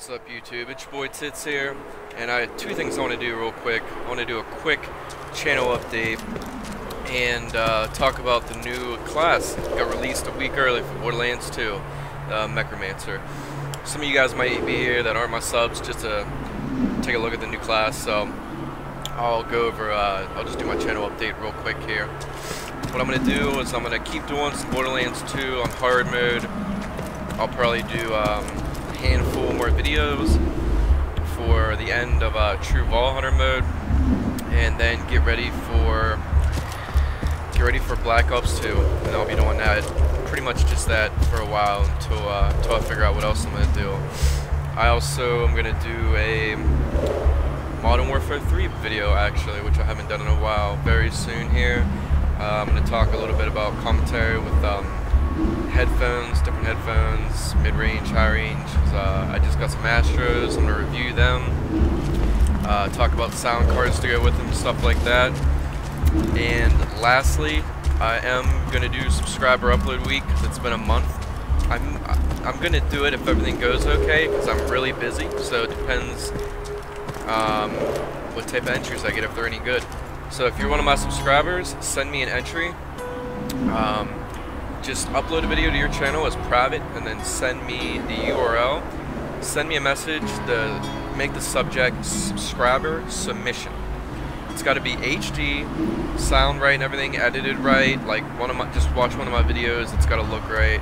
What's up, YouTube? It's your boy Tits here, and I have two things I want to do real quick. I want to do a quick channel update and talk about the new class that got released a week early for Borderlands 2, Mechromancer. Some of you guys might be here that aren't my subs just to take a look at the new class, so I'll go over, I'll just do my channel update real quick here. What I'm going to do is I'm going to keep doing some Borderlands 2 on hard mode. I'll probably do handful more videos for the end of True Vault Hunter mode, and then get ready for Black Ops 2, and I'll be doing that pretty much just that for a while until I figure out what else I'm gonna do. I also am gonna do a Modern Warfare 3 video actually, which I haven't done in a while, very soon here. I'm gonna talk a little bit about commentary with headphones, different headphones, mid-range, high-range. I just got some Astros. I'm gonna review them, talk about sound cards to go with them, stuff like that. And lastly, I am gonna do subscriber upload week because it's been a month. I'm gonna do it if everything goes okay because I'm really busy. So it depends what type of entries I get, if they're any good. So if you're one of my subscribers, send me an entry. Just upload a video to your channel as private and then send me the URL. Send me a message to make the subject subscriber submission. It's got to be HD, sound right and everything, edited right. Like just watch one of my videos. It's got to look right.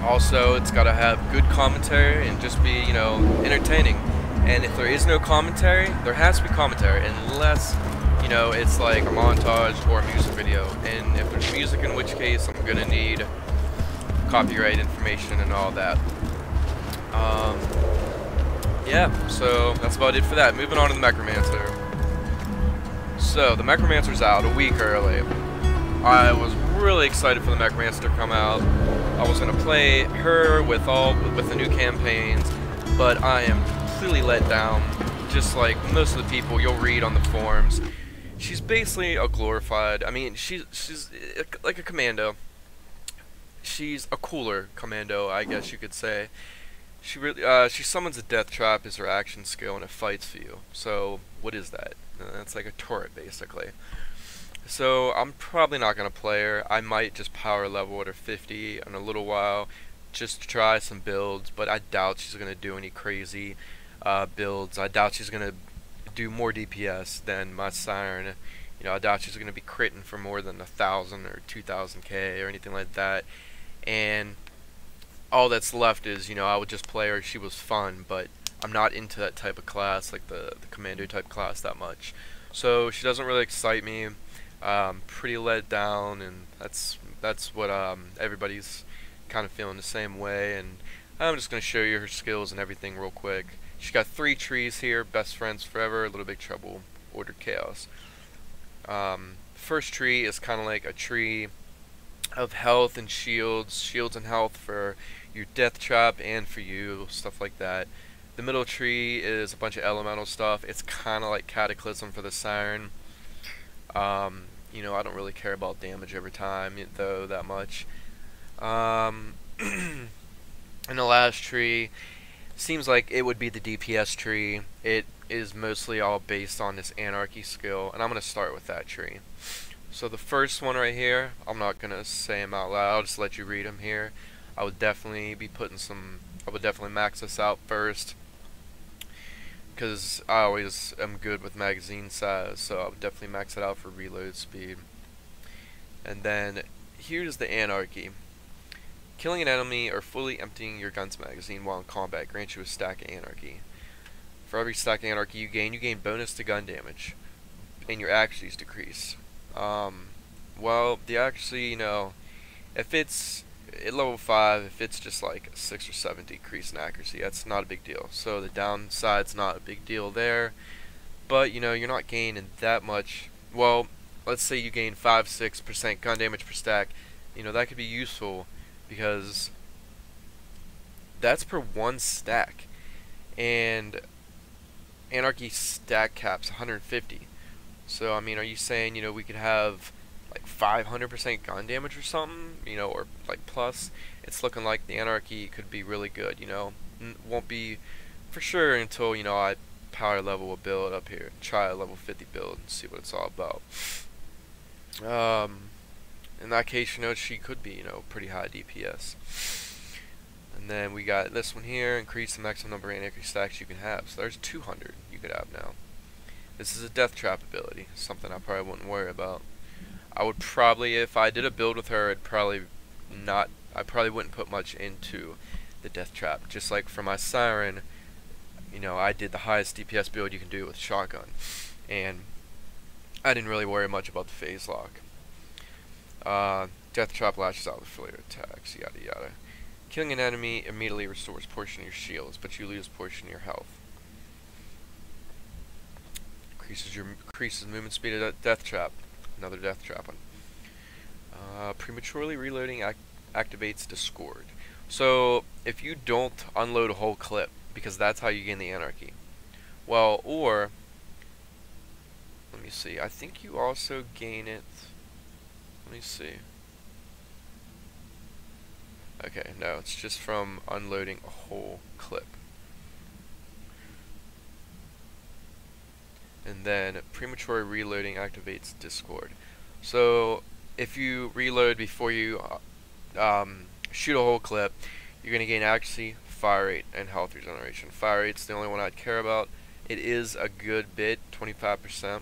Also, it's got to have good commentary and just be, you know, entertaining. And if there is no commentary, there has to be commentary, unless, you know, it's like a montage or a music video. And if there's music, in which case I'm gonna need copyright information and all that. Yeah, so that's about it for that. Moving on to the Mechromancer. So the Mechromancer's out a week early. I was really excited for the Mechromancer to come out. I was gonna play her with the new campaigns, but I am completely let down. Just like most of the people you'll read on the forums. She's basically a glorified, I mean, she's like a Commando. She's a cooler Commando, I guess you could say. She summons a death trap as her action skill and it fights for you. So, what is that? That's like a turret, basically. So, I'm probably not going to play her. I might just power level at her 50 in a little while, just to try some builds, but I doubt she's going to do any crazy builds. I doubt she's going to do more DPS than my Siren. You know, I doubt she's going to be critting for more than 1,000 or 2,000 K or anything like that. And all that's left is, you know, I would just play her. She was fun, but I'm not into that type of class, like the Commando type class, that much. So she doesn't really excite me. Pretty let down, and that's what everybody's kind of feeling the same way. And I'm just going to show you her skills and everything real quick. She's got 3 trees here: Best Friends Forever, Little Big Trouble, Ordered Chaos. First tree is kind of like a tree of health and shields and health for your death trap and for you, stuff like that. The middle tree is a bunch of elemental stuff. It's kind of like Cataclysm for the Siren. You know, I don't really care about damage every time, though, that much. And the last tree seems like it would be the DPS tree. It is mostly all based on this Anarchy skill, and I'm going to start with that tree. So the first one right here, I'm not going to say them out loud, I'll just let you read them here. I would definitely max this out first, because I always am good with magazine size, so I would definitely max it out for reload speed. And then here's the Anarchy. Killing an enemy or fully emptying your gun's magazine while in combat grants you a stack of Anarchy. For every stack of Anarchy you gain bonus to gun damage, and your accuracies decrease. Well, the accuracy, you know, if it's at level 5, if it's just like a 6 or 7 decrease in accuracy, that's not a big deal. So the downside's not a big deal there, but you know, you're not gaining that much. Well, let's say you gain 5-6% gun damage per stack. You know, that could be useful, because that's per 1 stack, and Anarchy stack cap's 150. So I mean, are you saying, you know, we could have like 500% gun damage or something, you know, or like plus? It's looking like the Anarchy could be really good, you know. won't be for sure until, you know, I power level a build up here, try a level 50 build and see what it's all about. In that case, you know, she could be, you know, pretty high DPS. And then we got this one here, increase the maximum number of anarchy stacks you can have. So there's 200 you could have now. This is a death trap ability, something I probably wouldn't worry about. I would probably, if I did a build with her, I probably wouldn't put much into the death trap. Just like for my Siren, you know, I did the highest DPS build you can do with shotgun, and I didn't really worry much about the phase lock. Death trap lashes out with flare attacks, yada yada. Killing an enemy immediately restores portion of your shields, but you lose portion of your health. Increases movement speed of death trap. Another death trap one. Prematurely reloading activates Discord. So if you don't unload a whole clip, because that's how you gain the anarchy. Well, or let me see. I think you also gain it. Let me see. Okay, no, it's just from unloading a whole clip. And then premature reloading activates Discord. So if you reload before you shoot a whole clip, you're going to gain accuracy, fire rate, and health regeneration. Fire rate's the only one I'd care about. It is a good bit, 25%.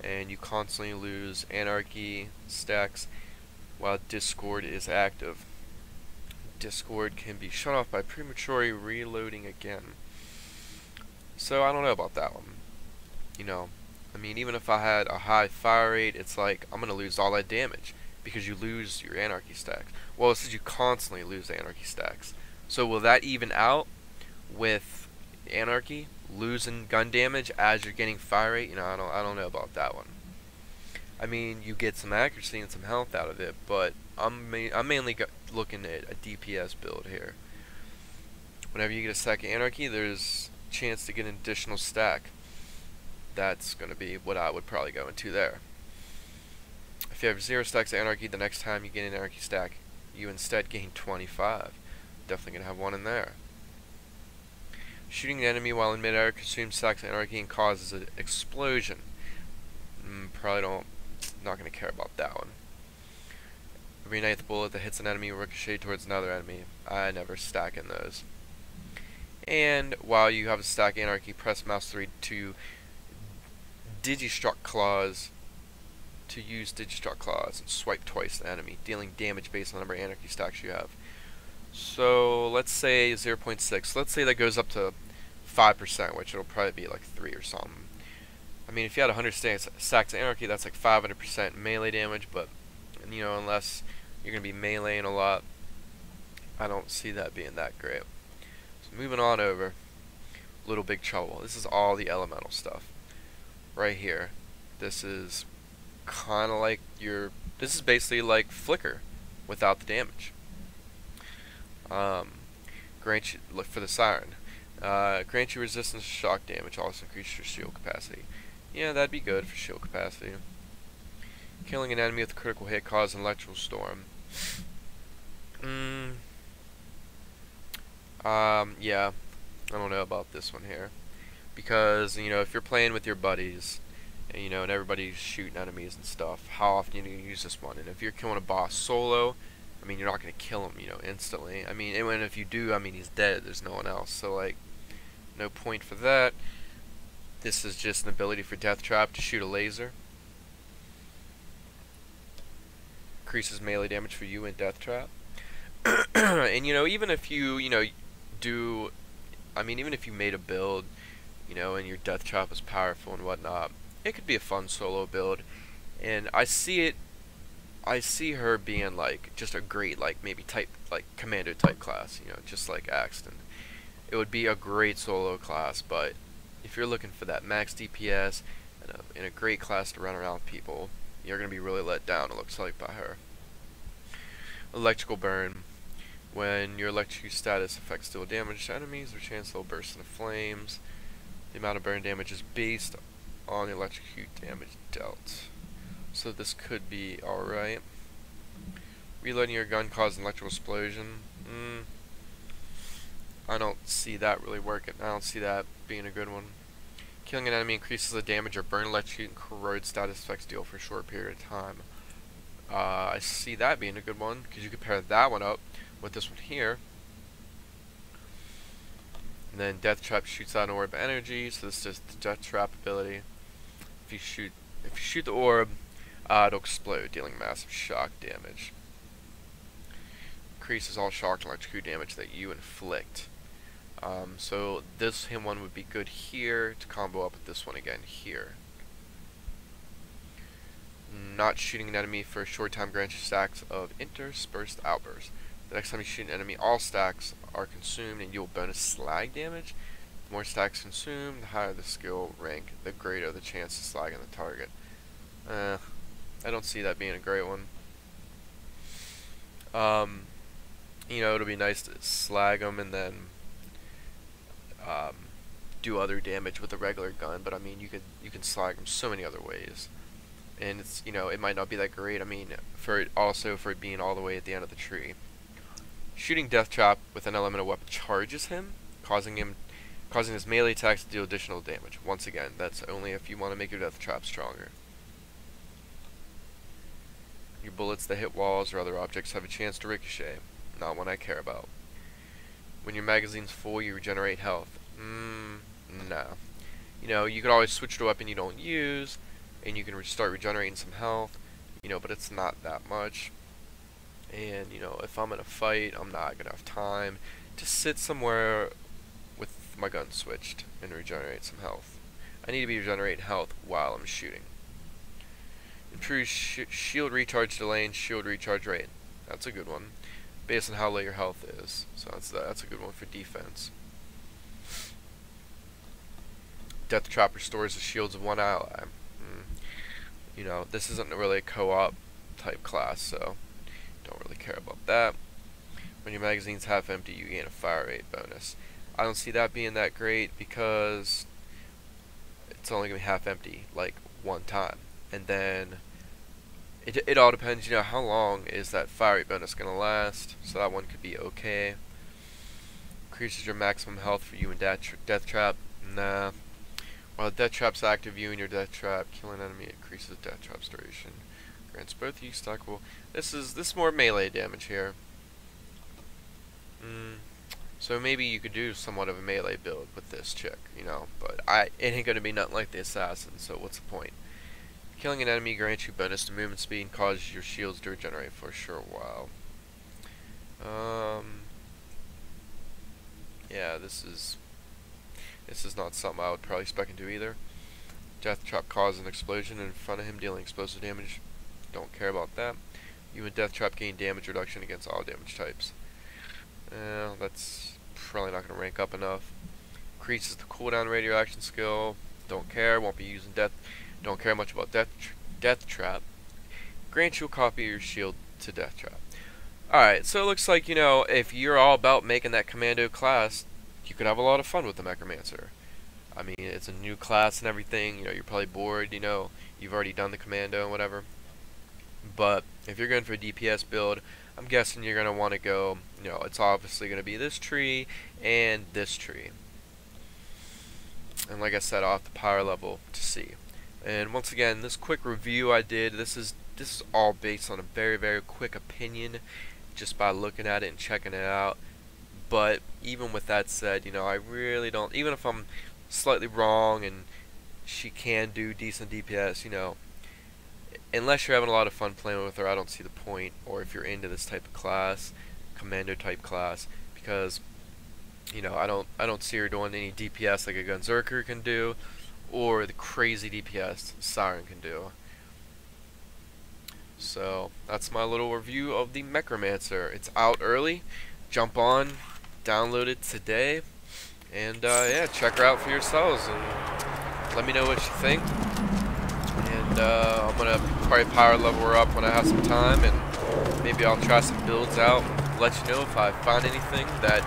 And you constantly lose anarchy stacks while Discord is active. Discord can be shut off by prematurely reloading again. So I don't know about that one. You know, I mean, even if I had a high fire rate, it's like I'm gonna lose all that damage because you lose your anarchy stacks. Well, it says you constantly lose the anarchy stacks. So will that even out with anarchy losing gun damage as you're getting fire rate? You know, I don't know about that one. I mean, you get some accuracy and some health out of it, but I'm mainly looking at a DPS build here. Whenever you get a stack of anarchy, there's a chance to get an additional stack. That's going to be what I would probably go into there. If you have 0 stacks of anarchy, the next time you get an anarchy stack, you instead gain 25. Definitely going to have one in there. Shooting an enemy while in midair consumes stacks of anarchy and causes an explosion. Not going to care about that one. Every 9th bullet that hits an enemy will ricochet towards another enemy. I never stack in those. And while you have a stack of anarchy, press mouse 3 to Digistruct claws to use Digistruct claws and swipe twice the enemy, dealing damage based on the number of anarchy stacks you have. So let's say 0.6. Let's say that goes up to 5%, which it'll probably be like 3 or something. I mean, if you had 100 stacks of anarchy, that's like 500% melee damage, but you know, unless you're gonna be meleeing a lot, I don't see that being that great. So moving on over, Little Big Trouble. This is all the elemental stuff. Right here, this is kind of like this is basically like Flicker without the damage. Grant you, look for the Siren. Grant you resistance to shock damage, also increase your shield capacity. Yeah, that'd be good for shield capacity. Killing an enemy with a critical hit causes an electrical storm. Yeah, I don't know about this one here. Because, you know, if you're playing with your buddies, and, you know, and everybody's shooting enemies and stuff, how often do you use this one? And if you're killing a boss solo, I mean, you're not going to kill him, you know, instantly. I mean, and if you do, I mean, he's dead. There's no one else. So, like, no point for that. This is just an ability for Death Trap to shoot a laser. Increases melee damage for you in Death Trap. And, you know, even if you, you know, even if you made a build, you know, and your Death Trap is powerful and whatnot, it could be a fun solo build. And I see her being like just a great, like, maybe like Commando type class, you know, just like Axton. It would be a great solo class, but if you're looking for that max DPS and a great class to run around with people, you're gonna be really let down, it looks like, by her. Electrical Burn. When your electric status affects still damaged enemies, their chance they'll burst into flames. The amount of burn damage is based on the electrocute damage dealt. So this could be alright. Reloading your gun causes an electrical explosion. I don't see that really working. I don't see that being a good one. Killing an enemy increases the damage or burn, electrocute, and corrode status effects deal for a short period of time. I see that being a good one, because you compare that one up with this one here. And then Death Trap shoots out an orb of energy, so this is the Death Trap ability. If you shoot the orb, it'll explode, dealing massive shock damage. Increases all shock and electrocute damage that you inflict. So this one would be good here to combo up with this one again here. Not shooting an enemy for a short time grants you stacks of interspersed outbursts. The next time you shoot an enemy, all stacks are consumed and you'll bonus slag damage. The more stacks consumed, the higher the skill rank, the greater the chance of slagging the target. I don't see that being a great one. You know, it'll be nice to slag them and then do other damage with a regular gun, but I mean, you can slag them so many other ways. And it's, you know, it might not be that great. I mean, for it being all the way at the end of the tree. Shooting Death Trap with an elemental weapon charges him, causing his melee attacks to deal additional damage. Once again, that's only if you want to make your Death Trap stronger. Your bullets that hit walls or other objects have a chance to ricochet. Not one I care about. When your magazine's full, you regenerate health. No. You know, you could always switch to a weapon you don't use, and you can start regenerating some health, you know, but it's not that much. And, you know, if I'm in a fight, I'm not gonna have time to sit somewhere with my gun switched and regenerate some health. I need to be regenerating health while I'm shooting. Improves shield recharge delay and shield recharge rate. That's a good one, based on how low your health is. So that's a good one for defense. Death Trap restores the shields of one ally. You know, this isn't really a co-op type class, so don't really care about that. When your magazine's half empty, you gain a fire rate bonus. I don't see that being that great because it's only gonna be half empty like one time, and then it all depends. You know, how long is that fire rate bonus gonna last? So that one could be okay. Increases your maximum health for you in Death Trap. Nah. While Death Trap's active, you and your Death Trap kill an enemy, increases Death Trap's duration. Grants both you stackable. This is more melee damage here. So maybe you could do somewhat of a melee build with this chick, you know, but it ain't gonna be nothing like the assassin, so what's the point? Killing an enemy grants you bonus to movement speed and causes your shields to regenerate for a short while. Yeah, this is not something I would probably spec into either. Death Trap causes an explosion in front of him, dealing explosive damage. Don't care about that. You and Death Trap gain damage reduction against all damage types. That's probably not going to rank up enough. Increases the cooldown rate of your action skill. Don't care. Won't be using Death. Don't care much about Death Trap. Grants you a copy of your shield to Death Trap. Alright, so it looks like, you know, if you're all about making that Commando class, you could have a lot of fun with the Mechromancer. I mean, it's a new class and everything, you know, you're probably bored, you know, you've already done the Commando and whatever. But if you're going for a DPS build, I'm guessing you're going to want to go, you know, it's obviously going to be this tree and this tree. And like I said, off the power level to see. And once again, this quick review I did, this is all based on a very, very quick opinion, just by looking at it and checking it out. But even with that said, you know, I really don't, even if I'm slightly wrong and she can do decent DPS, you know, unless you're having a lot of fun playing with her, I don't see the point. Or if you're into this type of class, Commando type class, because, you know, I don't see her doing any DPS like a Gunzerker can do, or the crazy DPS Siren can do. So that's my little review of the Mechromancer. It's out early. Jump on, download it today, and yeah, check her out for yourselves and let me know what you think. And I'm gonna probably power level her up when I have some time, and maybe I'll try some builds out. Let you know if I find anything that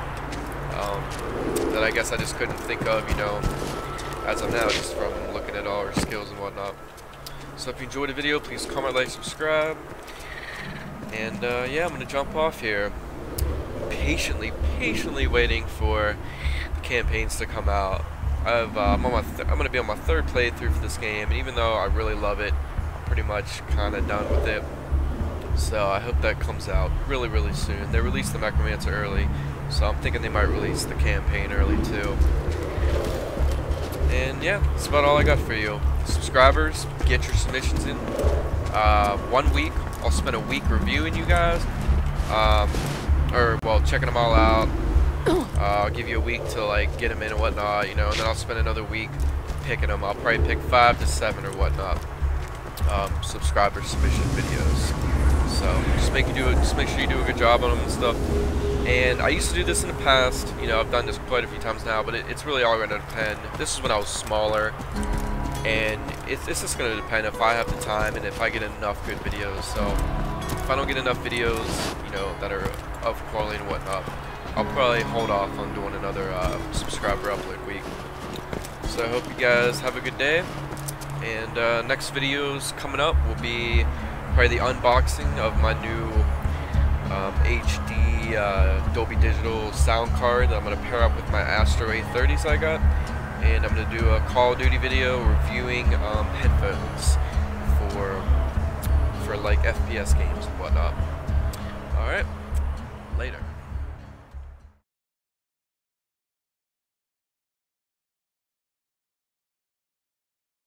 that I guess I just couldn't think of, you know, as of now, just from looking at all her skills and whatnot. So if you enjoyed the video, please comment, like, subscribe, and yeah, I'm gonna jump off here. Peace. patiently waiting for the campaigns to come out. I'm gonna be on my third playthrough for this game, and even though I really love it, I'm pretty much kind of done with it. So I hope that comes out really soon. They released the Mechromancer early, so I'm thinking they might release the campaign early too. And yeah, that's about all I got for you. Subscribers, get your submissions in. 1 week, I'll spend a week reviewing you guys, well, checking them all out. I'll give you a week to like get them in and whatnot, you know, and then I'll spend another week picking them. I'll probably pick 5 to 7 or whatnot. Subscriber submission videos. So just make sure you do a good job on them and stuff. And I used to do this in the past. You know, I've done this quite a few times now, but it's really all going to depend. This is when I was smaller, and it's just going to depend if I have the time and if I get enough good videos. So if I don't get enough videos, you know, that are of quality and whatnot, I'll probably hold off on doing another subscriber upload week. So I hope you guys have a good day. And next videos coming up will be probably the unboxing of my new HD Dolby Digital sound card that I'm going to pair up with my Astro A30s I got. And I'm going to do a Call of Duty video reviewing headphones for like FPS games and whatnot. Alright, later.